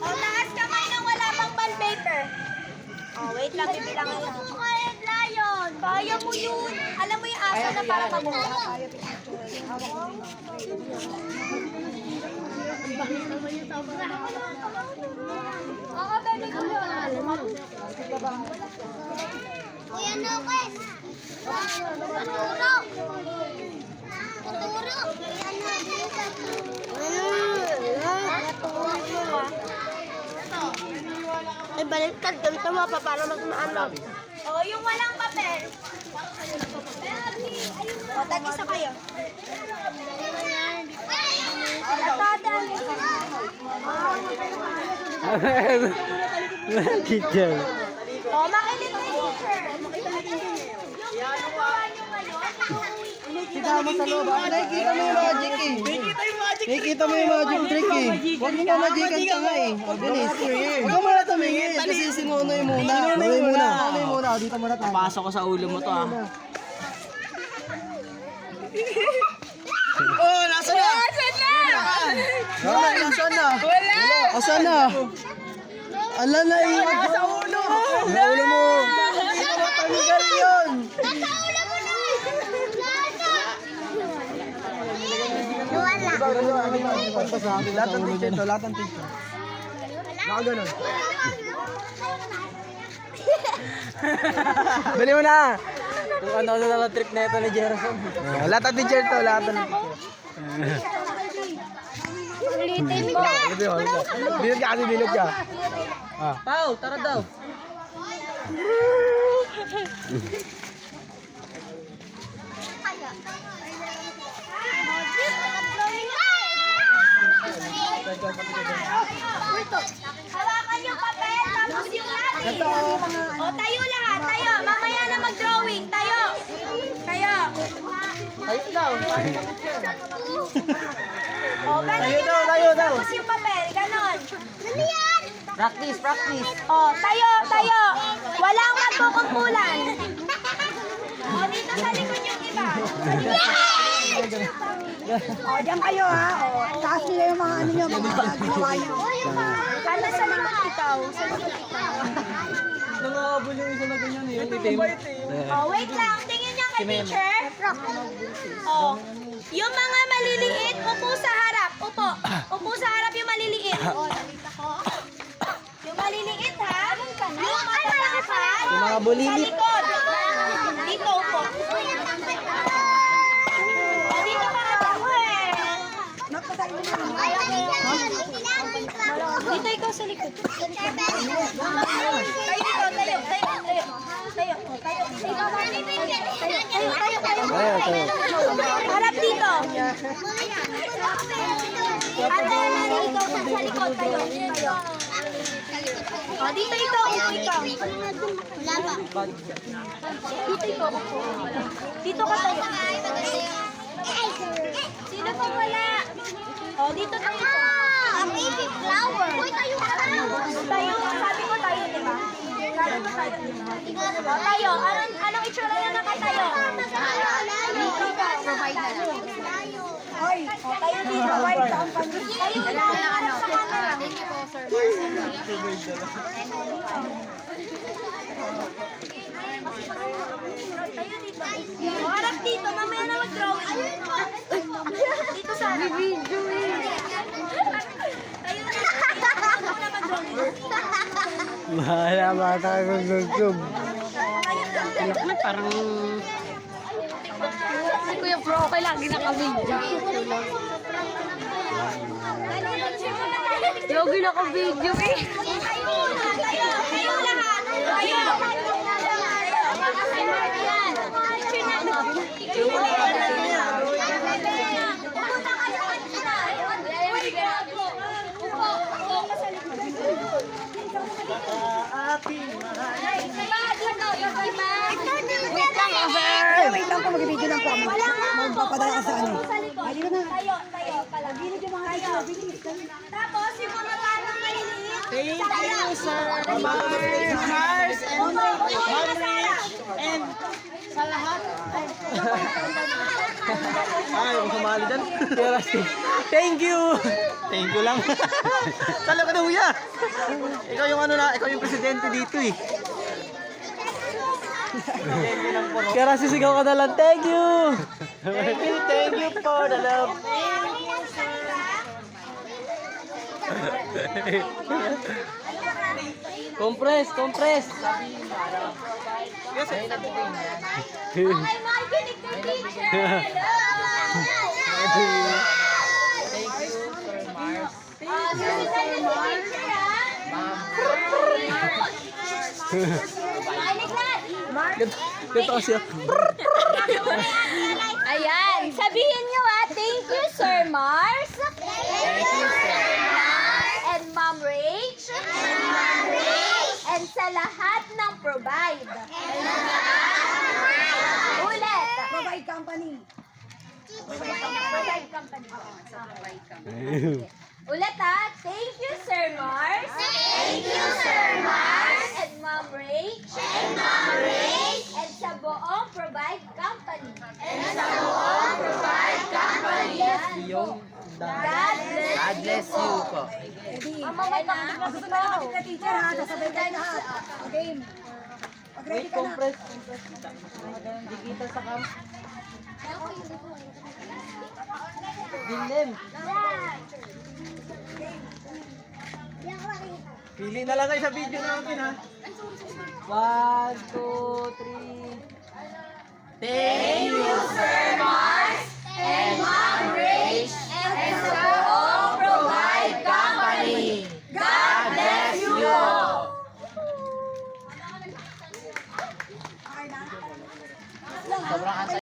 O, taas kamay nang wala pang bond paper. Oh, wait lang, bibilangan lang. Lion! Kaya mo yun. Alam mo yung aso na para mabuha. Oo, baby ko yun. Kuya Lucas! Maturo! Maturo! Ay, baliktad. Ganito mo pa para mas maano. Oo, yung walang papel. O, tag-isa kayo. Teacher. O, makinig kay teacher. Yung ginagawa nyo ngayon, Kita mo sa loob. Nakikita mo yung magic eh. Nakikita mo yung magic trick eh. Huwag mo na magican ka nga eh. Bilis. Huwag ka muna tumingin kasi sinunoy muna. Sinunoy muna. Sinunoy muna. Dito muna tayo. Pasok ko sa ulo mo to ah. Oh, nasa na? Wala, nasa na? Wala. Asa na? Ala na iwan sa ulo. Sa ulo mo. Hindi ka matanggal yun. Lahat ng teacher to, lahat ng teacher. Baka ganun. Bili mo na! Kung ano na trip na ito ni Jerason. Lahat ng teacher to, lahat ng teacher. ulitin mo. Bilog ka kasi, bilog ka. Pau, tara daw. Hawakan yung papel, tapos yung lahat. O, tayo lahat, tayo. Mamaya na mag-drawing, tayo. Tayo. Ayun daw. O, Tayo daw, tayo daw. Tapos yung papel, ganon. Ano yan? Practice, practice. O, tayo, tayo. Walang magkukumpulan. O, dito sa likod yung iba. O, diyan kayo ha. O, taas nila yung mga ano nyo, mga gawa nyo. Ano sa likod ikaw? Sa likod ikaw. Nangabuli yung isa na ganyan eh. Yung itim. Oh, wait lang. Tingin niya kay teacher. Oh, yung mga maliliit, upo sa harap. Upo. Upo sa harap yung maliliit. Yung maliliit, ha? Yung matataas, ha? Yung mga bulilit. Sa likod. Dito, upo. Oh, dito ka ka eh. Dito ikaw sa likod. Tayo dito, tayo, tayo, tayo. Tayo, tayo. Harap dito. Ate, ikaw sa likod. Tayo, tayo. O, dito ikaw, ikaw. Dito ikaw. Dito ka tayo. Sino pa wala? O, dito tayo. Ang baby flower. Uy, tayo ka tayo. Tayo, sabi ko tayo, di ba? Sabi ko tayo, di ba? O, tayo. Anong itsura na nakatayo? Provide na lang. Oy, o, tayo dito. Provide sa company. Tayo na sa camera. Thank you po, sir. Tayo dito. O, harap dito. Mamaya na mag-drawing. Dito sa harap. Video eh. Tayo na. Tayo na mag-drawing. Bahala bata ka gugugug. Parang... Si Kuya Bro, okay lagi naka-video. Lagi naka-video eh. Tayo muna. Tayo. Tayo lahat. Tayo. Wait lang po, mag-video lang po kami. Magpapadala ka sa ano. Tayo, tayo pala. Tayo. Tapos, yung mga batang maliliit, Thank you, Sir Mars and and sa lahat. Ay, ako sumali dyan. Thank you! Thank you lang. Salo ka na, huya! Ikaw yung ano na, ikaw yung presidente dito eh. Kaya sisigaw ka na lang, thank you! Thank you for the love. Compress, compress! Okay, magic the teacher. Hello. Thank you, Sir Mars. Susunod na si teacher, Makinig lahat. Ito siya. Ayan, sabihin nyo thank you, Sir Mars. Thank you, Sir Mars. And Ma'am Rach. And sa lahat ng provide. Ulit. Provide company. Provide company. Ulit thank you, Sir Mars. Thank you, Sir Mars. And Ma'am Rach. And sa buong provide company. God bless God bless you po. Mama, may pang-diploma Susunod na kapit na teacher ha. Nasabay tayo lahat. Game. Pag-ready ka na. Compress. Hindi kita sa cam. Dilim. Pili na lang kayo sa video namin ha. 1, 2, 3. Thank you, Sir Mars and Ma'am Rach and sa buong provide company. God bless you. Okay na? Sobrang